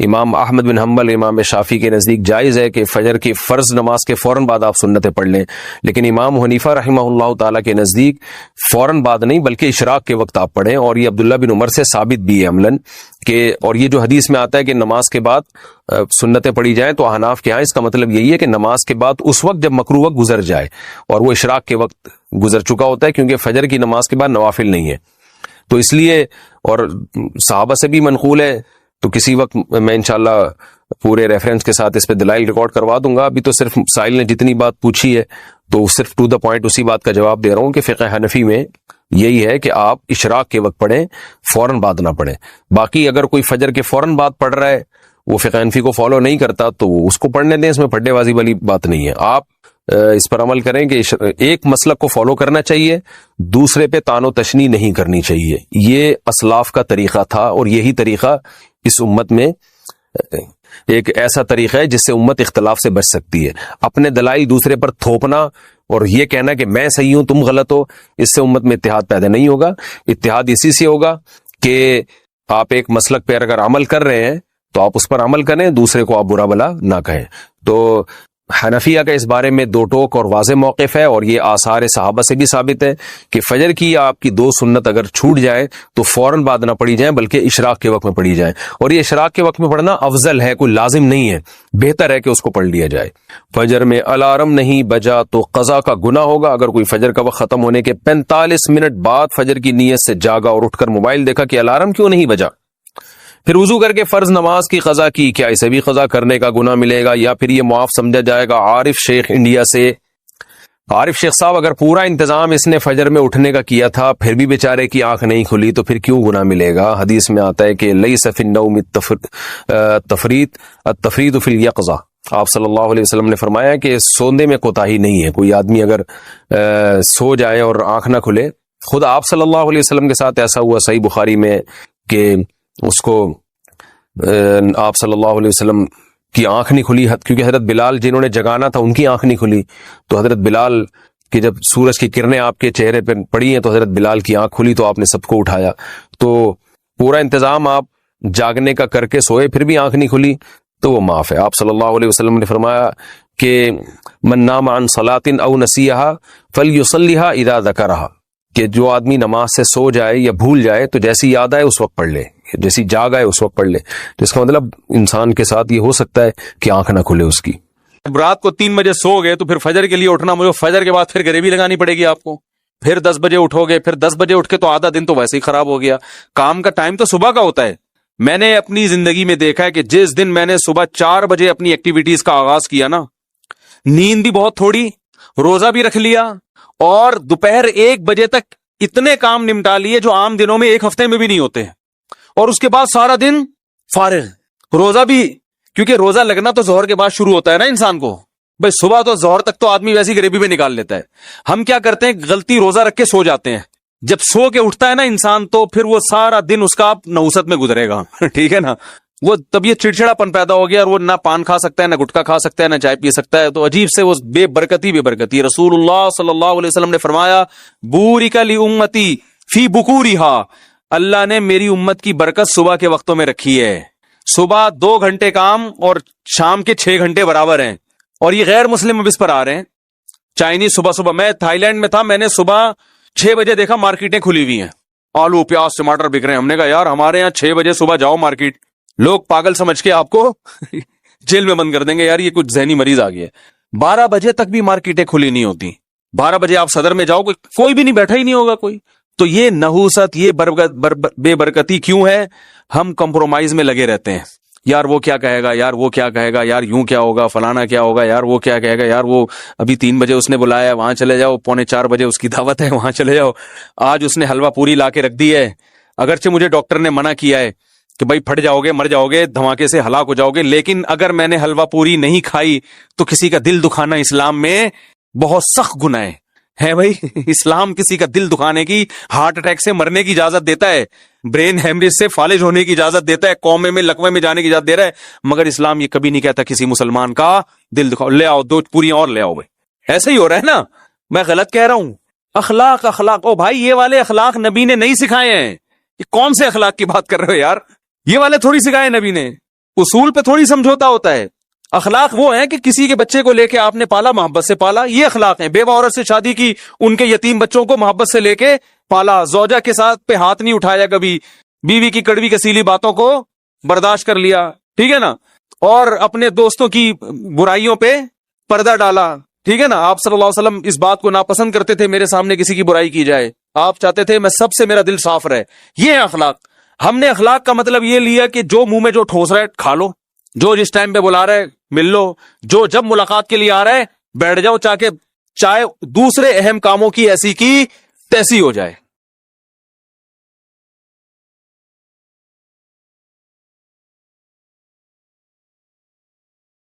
امام احمد بن حنبل، امام شافعی کے نزدیک جائز ہے کہ فجر کی فرض نماز کے فوراً بعد آپ سنتیں پڑھ لیں، لیکن امام حنیفہ رحمہ اللہ تعالیٰ کے نزدیک فوراً بعد نہیں بلکہ اشراق کے وقت آپ پڑھیں، اور یہ عبداللہ بن عمر سے ثابت بھی ہے عملاً کہ، اور یہ جو حدیث میں آتا ہے کہ نماز کے بعد سنتیں پڑھی جائیں، تو احناف کے ہاں اس کا مطلب یہی ہے کہ نماز کے بعد اس وقت جب مکروہ وقت گزر جائے، اور وہ اشراق کے وقت گزر چکا ہوتا ہے، کیونکہ فجر کی نماز کے بعد نوافل نہیں ہے، تو اس لیے، اور صحابہ سے بھی منقول ہے، تو کسی وقت میں انشاءاللہ پورے ریفرنس کے ساتھ اس پہ دلائل ریکارڈ کروا دوں گا. ابھی تو صرف سائل نے جتنی بات پوچھی ہے تو صرف ٹو دا پوائنٹ اسی بات کا جواب دے رہا ہوں کہ فقہ حنفی میں یہی ہے کہ آپ اشراق کے وقت پڑھیں، فوراً بعد نہ پڑھیں. باقی اگر کوئی فجر کے فوراً بعد پڑھ رہا ہے، وہ فقہ حنفی کو فالو نہیں کرتا، تو اس کو پڑھنے دیں، اس میں پھڈے بازی والی بات نہیں ہے. آپ اس پر عمل کریں کہ ایک مسلک کو فالو کرنا چاہیے، دوسرے پہ تان و تشنیع نہیں کرنی چاہیے. یہ اسلاف کا طریقہ تھا، اور یہی طریقہ اس امت میں ایک ایسا طریقہ ہے جس سے امت اختلاف سے بچ سکتی ہے. اپنے دلائل دوسرے پر تھوپنا اور یہ کہنا کہ میں صحیح ہوں تم غلط ہو، اس سے امت میں اتحاد پیدا نہیں ہوگا. اتحاد اسی سے ہوگا کہ آپ ایک مسلک پہ اگر عمل کر رہے ہیں تو آپ اس پر عمل کریں، دوسرے کو آپ برا بلا نہ کہیں. تو حنفیہ کا اس بارے میں دو ٹوک اور واضح موقف ہے، اور یہ آثار صحابہ سے بھی ثابت ہے کہ فجر کی آپ کی دو سنت اگر چھوٹ جائے تو فوراً بعد نہ پڑھی جائیں بلکہ اشراق کے وقت میں پڑھی جائیں. اور یہ اشراق کے وقت میں پڑھنا افضل ہے، کوئی لازم نہیں ہے، بہتر ہے کہ اس کو پڑھ لیا جائے. فجر میں الارم نہیں بجا تو قضا کا گناہ ہوگا. اگر کوئی فجر کا وقت ختم ہونے کے 45 منٹ بعد فجر کی نیت سے جاگا اور اٹھ کر موبائل دیکھا کہ الارم کیوں نہیں بجا، پھر وضو کر کے فرض نماز کی قضا کی، کیا اسے بھی قضا کرنے کا گناہ ملے گا یا پھر یہ معاف سمجھا جائے گا؟ عارف شیخ انڈیا سے. عارف شیخ صاحب، اگر پورا انتظام اس نے فجر میں اٹھنے کا کیا تھا پھر بھی بیچارے کی آنکھ نہیں کھلی تو پھر کیوں گناہ ملے گا؟ حدیث میں آتا ہے کہ لیس فی النوم التفریط فی الیقظہ. آپ صلی اللہ علیہ وسلم نے فرمایا کہ سونے میں کوتاہی نہیں ہے. کوئی آدمی اگر سو جائے اور آنکھ نہ کھلے، خود آپ صلی اللہ علیہ وسلم کے ساتھ ایسا ہوا صحیح بخاری میں کہ اس کو آپ صلی اللہ علیہ وسلم کی آنکھ نہیں کھلی، کیونکہ حضرت بلال جنہوں نے جگانا تھا ان کی آنکھ نہیں کھلی، تو حضرت بلال کی جب سورج کی کرنیں آپ کے چہرے پہ پڑی ہیں تو حضرت بلال کی آنکھ کھلی تو آپ نے سب کو اٹھایا. تو پورا انتظام آپ جاگنے کا کر کے سوئے پھر بھی آنکھ نہیں کھلی تو وہ معاف ہے. آپ صلی اللہ علیہ وسلم نے فرمایا کہ من نام عن صلاۃ او نسیھا فلیصلیھا اذا ذکرھا، کہ جو آدمی نماز سے سو جائے یا بھول جائے تو جیسی یاد آئے اس وقت پڑھ لے، جیسی جاگ آئے اس وقت پڑھ لے. تو اس کا مطلب انسان کے ساتھ یہ ہو سکتا ہے کہ آنکھ نہ کھلے اس کی. رات کو 3 بجے سو گئے تو پھر فجر کے لیے اٹھنا، مجھے فجر کے بعد پھر غریبی لگانی پڑے گی آپ کو. پھر 10 بجے اٹھو گے، پھر 10 بجے اٹھ کے تو آدھا دن تو ویسے ہی خراب ہو گیا. کام کا ٹائم تو صبح کا ہوتا ہے. میں نے اپنی زندگی میں دیکھا ہے کہ جس دن میں نے صبح 4 بجے اپنی ایکٹیویٹیز کا آغاز کیا نا، نیند بھی بہت تھوڑی، روزہ بھی رکھ لیا، اور دوپہر 1 بجے تک اتنے کام نمٹا لیے جو عام دنوں میں ایک ہفتے میں بھی نہیں ہوتے، اور اس کے بعد سارا دن فارغ. روزہ بھی، کیونکہ روزہ لگنا تو ظہر کے بعد شروع ہوتا ہے نا انسان کو. بھائی صبح تو ظہر تک تو آدمی ویسی غریبی میں نکال لیتا ہے. ہم کیا کرتے ہیں، غلطی روزہ رکھ کے سو جاتے ہیں. جب سو کے اٹھتا ہے نا انسان تو پھر وہ سارا دن اس کا نحوست میں گزرے گا. ٹھیک ہے نا، وہ طبیعت چڑچڑاپن پیدا ہو گیا، اور وہ نہ پان کھا سکتا ہے، نہ گٹکا کھا سکتا ہے، نہ چائے پی سکتا ہے. تو عجیب سے وہ بے برکتی. رسول اللہ صلی اللہ علیہ وسلم نے فرمایا بورک لامتی فی بکورھا، اللہ نے میری امت کی برکت صبح کے وقتوں میں رکھی ہے. صبح 2 گھنٹے کام اور شام کے 6 گھنٹے برابر ہیں. اور یہ غیر مسلم اب اس پر آ رہے ہیں. چائنیز صبح میں تھائی لینڈ میں تھا، میں نے صبح 6 بجے دیکھا مارکیٹیں کھلی ہوئی ہیں، آلو پیاز ٹماٹر بک رہے ہیں. ہم نے کہا یار ہمارے یہاں 6 بجے صبح جاؤ مارکیٹ، لوگ پاگل سمجھ کے آپ کو جیل میں بند کر دیں گے، یار یہ کچھ ذہنی مریض آ گیا ہے. 12 بجے تک بھی مارکیٹیں کھلی نہیں ہوتی. 12 بجے آپ صدر میں جاؤ کوئی بھی نہیں بیٹھا ہی نہیں ہوگا کوئی. تو یہ نحوست، یہ بے برکتی کیوں ہے؟ ہم کمپرومائز میں لگے رہتے ہیں. یار وہ کیا کہے گا، یار وہ کیا کہے گا، یار یوں کیا ہوگا، فلانا کیا ہوگا، یار وہ کیا کہے گا، یار وہ ابھی 3 بجے اس نے بلایا ہے وہاں چلے جاؤ، 3:45 بجے اس کی دعوت ہے وہاں چلے جاؤ، آج اس نے حلوہ پوری لا کے رکھ دی ہے. اگرچہ مجھے ڈاکٹر نے منع کیا ہے کہ بھائی پھٹ جاؤ گے، مر جاؤ گے، دھماکے سے ہلاک ہو جاؤ گے، لیکن اگر میں نے حلوہ پوری نہیں کھائی تو کسی کا دل دکھانا اسلام میں بہت سخت گناہ ہے بھائی. اسلام کسی کا دل دکھانے کی، ہارٹ اٹیک سے مرنے کی اجازت دیتا ہے، برین ہیمریج سے فالج ہونے کی اجازت دیتا ہے، قومے میں لقوے میں جانے کی اجازت دے رہا ہے، مگر اسلام یہ کبھی نہیں کہتا کسی مسلمان کا دل دکھاؤ. لے آؤ 2 پوریاں اور لے آؤ. بھائی ایسا ہی ہو رہا ہے نا، میں غلط کہہ رہا ہوں؟ اخلاق او بھائی، یہ والے اخلاق نبی نے نہیں سکھائے ہیں. یہ کون سے اخلاق کی بات کر رہے ہو یار؟ یہ والے تھوڑی سکھائے نبی نے. اصول پہ تھوڑی سمجھوتا ہوتا ہے. اخلاق وہ ہیں کہ کسی کے بچے کو لے کے آپ نے پالا, محبت سے پالا, یہ اخلاق ہیں. بیوہ عورت سے شادی کی, ان کے یتیم بچوں کو محبت سے لے کے پالا, زوجہ کے ساتھ پہ ہاتھ نہیں اٹھایا کبھی, بیوی کی کڑوی کسیلی باتوں کو برداشت کر لیا, ٹھیک ہے نا, اور اپنے دوستوں کی برائیوں پہ پردہ ڈالا, ٹھیک ہے نا. آپ صلی اللہ علیہ وسلم اس بات کو ناپسند کرتے تھے میرے سامنے کسی کی برائی کی جائے, آپ چاہتے تھے میں سب سے میرا دل صاف رہے. یہ ہے اخلاق. ہم نے اخلاق کا مطلب یہ لیا کہ جو منہ میں جو ٹھوس رہا ہے کھا لو, جو جس ٹائم پہ بلا رہا ہے مل لو, جو جب ملاقات کے لیے آ رہا ہے بیٹھ جاؤ, چاہے دوسرے اہم کاموں کی ایسی کی تیسی ہو جائے.